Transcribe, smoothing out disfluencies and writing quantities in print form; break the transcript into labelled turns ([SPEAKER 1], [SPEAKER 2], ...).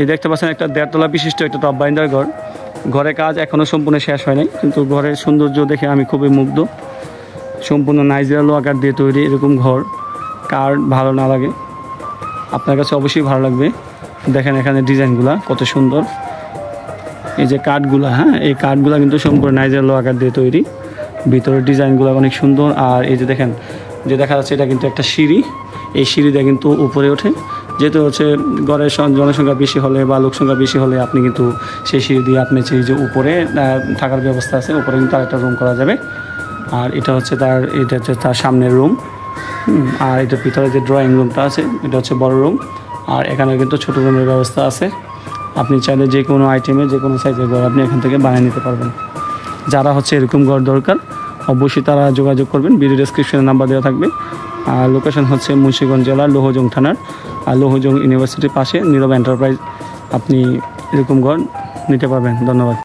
[SPEAKER 1] এই দেখতে পাচ্ছেন একটা 1.5 তলা বিশিষ্ট একটা টপ বাইন্ডার ঘর। ঘরের কাজ এখনও সম্পূর্ণ শেষ হয় নাই, কিন্তু ঘরের সৌন্দর্য দেখে আমি খুবই মুগ্ধ। সম্পূর্ণ নাইজেরিয়া আকার দিয়ে তৈরি এরকম ঘর কার ভালো না লাগে, আপনার কাছে অবশ্যই ভালো লাগবে। দেখেন এখানে ডিজাইনগুলো কত সুন্দর, এই যে কাঠগুলা, হ্যাঁ এই কাঠগুলা কিন্তু সম্পূর্ণ নাইজেরিয়া আকার দিয়ে তৈরি। ভিতরের ডিজাইনগুলো অনেক সুন্দর। আর এই যে দেখেন যে দেখা যাচ্ছে এটা কিন্তু একটা সিঁড়ি, এই সিঁড়িটা কিন্তু উপরে ওঠে। যেহেতু হচ্ছে ঘরের জনসংখ্যা বেশি হলে বা লোকসংখ্যা বেশি হলে আপনি কিন্তু সেই সিঁড়ি দিয়ে আপনি সেই যে উপরে থাকার ব্যবস্থা আছে, উপরে কিন্তু আরেকটা রুম করা যাবে। আর এটা হচ্ছে তার সামনের রুম। আর এটার ভিতরে যে ড্রয়িং রুমটা আছে এটা হচ্ছে বড় রুম। আর এখানে কিন্তু ছোটো রুমের ব্যবস্থা আছে। আপনি চাইলে যে কোনো আইটেমে যে কোনো সাইজের ঘর আপনি এখান থেকে বানিয়ে নিতে পারবেন। যারা হচ্ছে এরকম ঘর দরকার অবশ্যই তারা যোগাযোগ করবেন, ভিডিও ডেসক্রিপশনে নাম্বার দেওয়া থাকবে। আর লোকেশন হচ্ছে মুন্সিগঞ্জ জেলার লোহজং থানার আর লোহজং ইউনিভার্সিটির পাশে নীরব এন্টারপ্রাইজ। আপনি এরকম ঘর নিতে পারবেন। ধন্যবাদ।